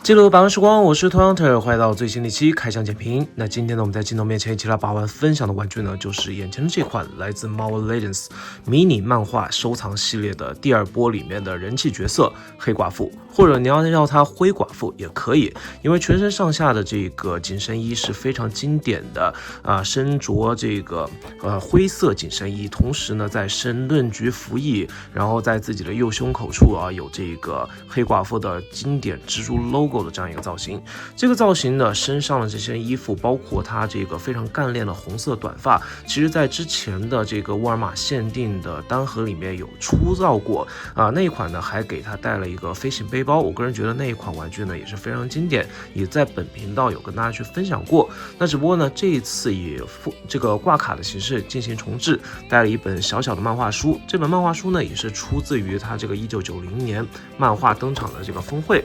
记录百万时光，我是 Hunter， 欢迎到最新的一期开箱简评。那今天呢，我们在镜头面前一起来把玩分享的玩具呢，就是眼前的这款来自 Marvel Legends 迷你漫画收藏系列的第二波里面的人气角色黑寡妇，或者你要叫它灰寡妇也可以，因为全身上下的这个紧身衣是非常经典的身着这个灰色紧身衣，同时呢在身论局服役，然后在自己的右胸口处有这个黑寡妇的经典蜘蛛 logo 的这样一个造型。这个造型呢，身上的这身衣服，包括它这个非常干练的红色短发，其实在之前的这个沃尔玛限定的单盒里面有出造过那一款呢还给它带了一个飞行背包，我个人觉得那一款玩具呢也是非常经典，也在本频道有跟大家去分享过。那只不过呢这一次以这个挂卡的形式进行重置，带了一本小小的漫画书。这本漫画书呢也是出自于它这个1990年漫画登场的这个峰会。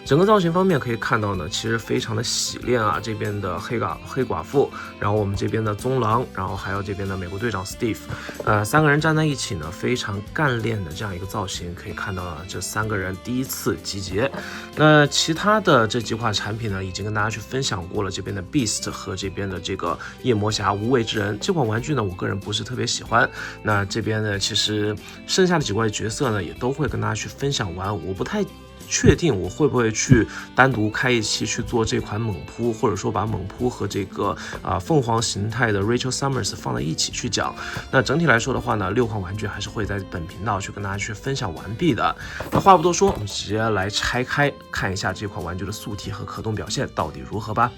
整个造型方面可以看到呢，其实非常的洗练这边的黑寡妇，然后我们这边的棕狼，然后还有这边的美国队长 Steve，三个人站在一起呢，非常干练的这样一个造型，可以看到这三个人第一次集结。那其他的这几款产品呢，已经跟大家去分享过了，这边的 Beast 和这边的这个夜魔侠无畏之人这款玩具呢，我个人不是特别喜欢。那这边呢，其实剩下的几位角色呢，也都会跟大家去分享完，我不太确定我会不会去单独开一期去做这款猛扑，或者说把猛扑和这个凤凰形态的 Rachel Summers 放在一起去讲。那整体来说的话呢，6款玩具还是会在本频道去跟大家去分享完毕的。那话不多说，我们直接来拆开看一下这款玩具的素体和可动表现到底如何吧。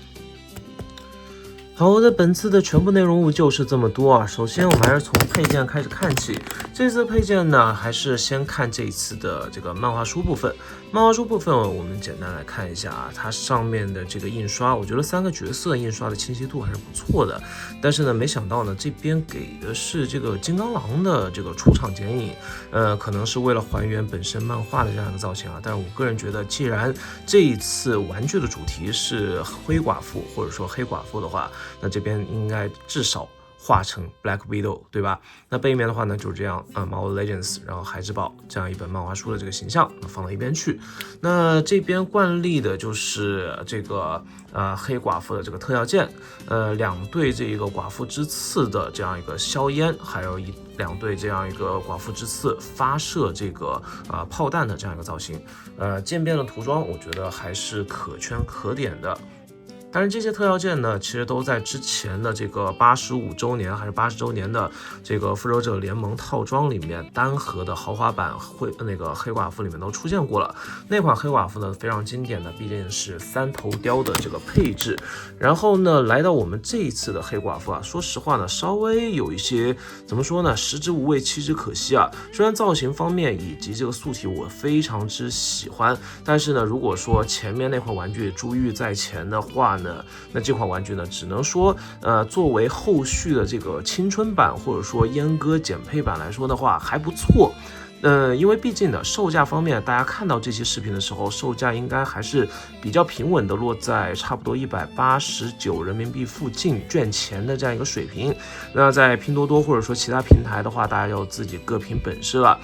好的，本次的全部内容物就是这么多首先我们还是从配件开始看起。这次的配件呢，还是先看这一次的这个漫画书部分。漫画书部分我们简单来看一下它上面的这个印刷，我觉得3个角色印刷的清晰度还是不错的。但是呢，没想到呢，这边给的是这个金刚狼的这个出场剪影，可能是为了还原本身漫画的这样一个造型但是我个人觉得，既然这一次玩具的主题是灰寡妇或者说黑寡妇的话，那这边应该至少画成 Black Widow， 对吧？那背面的话呢，就是这样Marvel Legends， 然后孩之宝这样一本漫画书的这个形象，放到一边去。那这边惯例的就是这个黑寡妇的这个特效件，2对这个寡妇之刺的这样一个硝烟，还有2对这样一个寡妇之刺发射这个炮弹的这样一个造型。渐变的涂装，我觉得还是可圈可点的。但是这些特效件呢，其实都在之前的这个85周年还是80周年的这个复仇者联盟套装里面单盒的豪华版黑寡妇里面都出现过了。那款黑寡妇呢，非常经典的，毕竟是3头雕的这个配置。然后呢，来到我们这一次的黑寡妇说实话呢，稍微有一些怎么说呢，食之无味，弃之可惜虽然造型方面以及这个素体我非常之喜欢，但是呢，如果说前面那款玩具珠玉在前的话呢，那这款玩具呢，只能说作为后续的这个青春版或者说阉割减配版来说的话还不错。因为毕竟呢，售价方面，大家看到这些视频的时候，售价应该还是比较平稳的，落在差不多189人民币附近券钱的这样一个水平。那在拼多多或者说其他平台的话，大家要自己各凭本事了。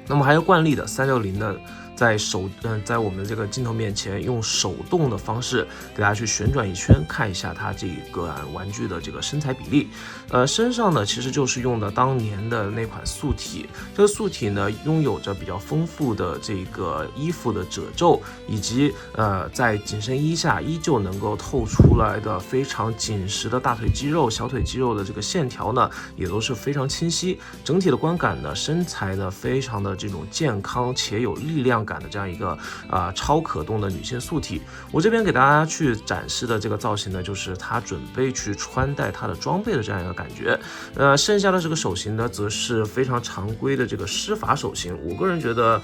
那么还有惯例的360的。在我们的这个镜头面前，用手动的方式给大家去旋转一圈，看一下它这个玩具的这个身材比例。身上呢，其实就是用的当年的那款素体。这个素体呢，拥有着比较丰富的这个衣服的褶皱，以及在紧身衣下依旧能够透出来的非常紧实的大腿肌肉、小腿肌肉的这个线条呢，也都是非常清晰。整体的观感呢，身材呢，非常的这种健康且有力量感的这样一个超可动的女性素体。我这边给大家去展示的这个造型呢，就是她准备去穿戴她的装备的这样一个感觉。剩下的这个手型呢，则是非常常规的这个施法手型。我个人觉得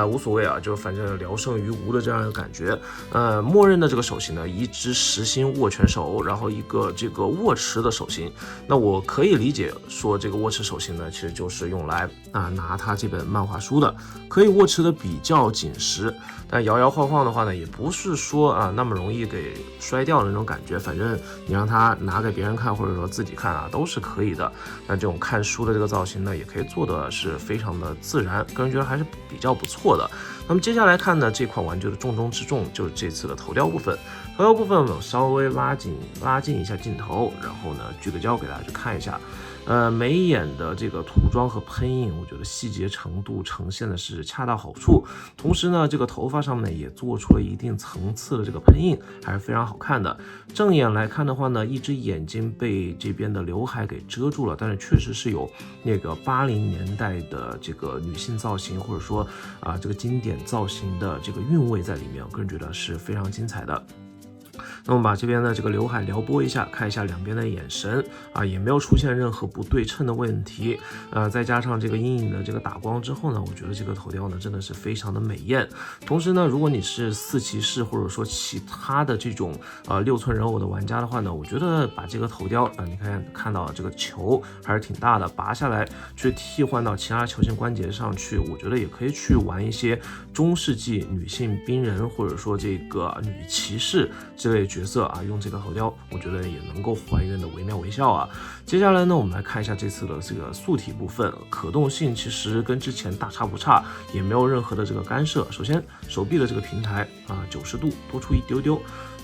无所谓就是反正聊胜于无的这样一个感觉。默认的这个手型呢，一只实心握拳手，然后一个这个握持的手型。那我可以理解说，这个握持手型呢，其实就是用来拿它这本漫画书的，可以握持的比较紧实，但摇摇晃晃的话呢，也不是说那么容易给摔掉的那种感觉。反正你让它拿给别人看，或者说自己看都是可以的。那这种看书的这个造型呢，也可以做的是非常的自然，个人觉得还是比较不错的。那么接下来看呢，这款玩具的重中之重就是这次的头雕部分。头雕部分我们稍微拉近一下镜头，然后呢聚个焦给大家去看一下。眉眼的这个涂装和喷印，我觉得细节程度呈现的是恰到好处。同时呢，这个头发上面也做出了一定层次的这个喷印，还是非常好看的。正眼来看的话呢，一只眼睛被这边的刘海给遮住了，但是确实是有那个80年代的这个女性造型，或者说这个经典造型的这个韵味在里面，我个人觉得是非常精彩的。那么把这边的这个刘海撩拨一下，看一下两边的眼神也没有出现任何不对称的问题。再加上这个阴影的这个打光之后呢，我觉得这个头雕呢真的是非常的美艳。同时呢，如果你是4骑士或者说其他的这种6寸人偶的玩家的话呢，我觉得把这个头雕你看到这个球还是挺大的，拔下来去替换到其他球形关节上去，我觉得也可以去玩一些中世纪女性兵人或者说这个女骑士这类角色用这个头雕，我觉得也能够还原的惟妙惟肖啊。接下来呢，我们来看一下这次的这个素体部分，可动性其实跟之前大差不差，也没有任何的这个干涉。首先，手臂的这个平台90度多出一丢丢。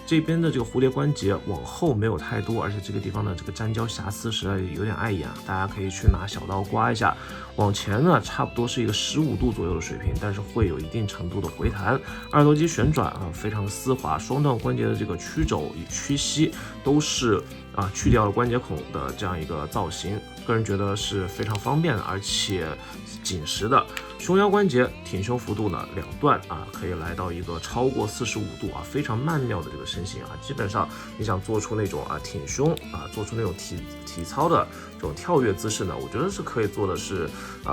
这边的这个蝴蝶关节往后没有太多，而且这个地方的这个粘胶瑕疵实在有点碍眼大家可以去拿小刀刮一下。往前呢，差不多是一个15度左右的水平，但是会有一定程度的回弹。二头肌旋转非常的丝滑，双段关节的这个曲肘与屈膝都是去掉了关节孔的这样一个造型，个人觉得是非常方便的，而且紧实的。胸腰关节挺胸幅度呢两段可以来到一个超过45度非常曼妙的这个身形基本上你想做出那种挺胸做出那种体操的这种跳跃姿势呢，我觉得是可以做的是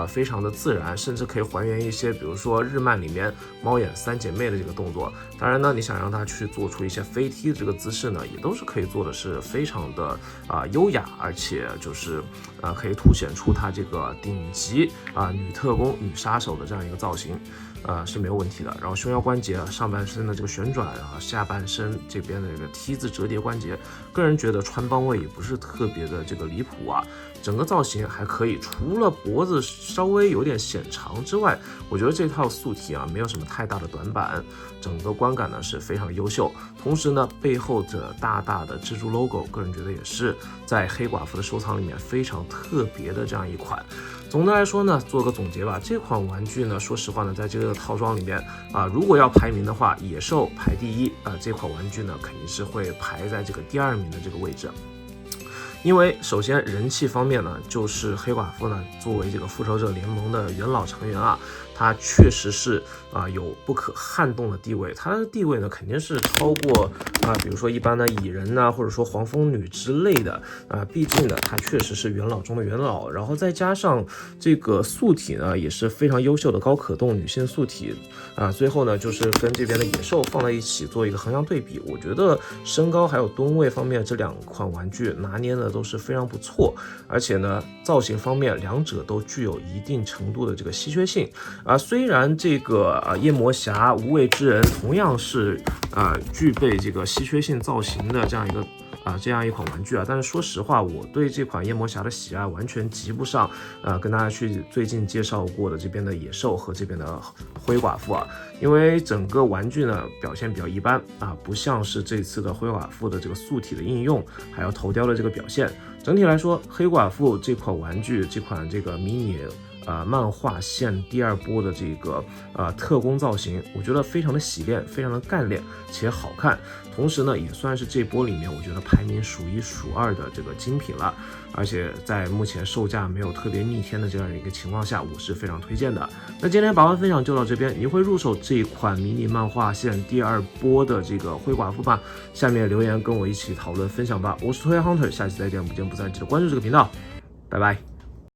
非常的自然，甚至可以还原一些比如说日漫里面猫眼3姐妹的这个动作。当然呢，你想让它去做出一些飞踢的这个姿势呢，也都是可以做的是非常的优雅，而且就是可以凸显出它这个顶级女特工女杀手的这样一个造型是没有问题的。然后胸腰关节上半身的这个旋转下半身这边的这个 T 字折叠关节，个人觉得穿帮位也不是特别的这个离谱整个造型还可以，除了脖子稍微有点显长之外，我觉得这套素体没有什么太大的短板，整个观感呢是非常优秀。同时呢，背后这大大的蜘蛛 logo， 个人觉得也是在黑寡妇的收藏里面非常特别的这样一款。总的来说呢，做个总结吧，这款玩具呢，说实话呢，在这个套装里面如果要排名的话，野兽排第一这款玩具呢肯定是会排在这个第2名的这个位置。因为首先人气方面呢，就是黑寡妇呢作为这个复仇者联盟的元老成员它确实是有不可撼动的地位，它的地位呢肯定是超过比如说一般的蚁人或者说黄蜂女之类的毕竟呢它确实是元老中的元老，然后再加上这个素体呢也是非常优秀的高可动女性素体最后呢就是跟这边的野兽放在一起做一个横向对比，我觉得身高还有吨位方面这2款玩具拿捏的都是非常不错，而且呢造型方面两者都具有一定程度的这个稀缺性虽然这个夜魔侠无畏之人同样是具备这个稀缺性造型的这样一款玩具但是说实话，我对这款夜魔侠的喜爱完全及不上跟大家去最近介绍过的这边的野兽和这边的灰寡妇因为整个玩具呢表现比较一般不像是这次的灰寡妇的这个素体的应用，还有头雕的这个表现。整体来说，黑寡妇这款玩具，这款这个迷你漫画线第2波的这个特工造型，我觉得非常的洗练，非常的干练且好看，同时呢也算是这波里面我觉得排名数1数2的这个精品了，而且在目前售价没有特别逆天的这样一个情况下，我是非常推荐的。那今天把玩分享就到这边，你会入手这一款迷你漫画线第2波的这个灰寡妇吗？下面留言跟我一起讨论分享吧。我是推 Hunter， 下期再见，不见不散，记得关注这个频道，拜拜。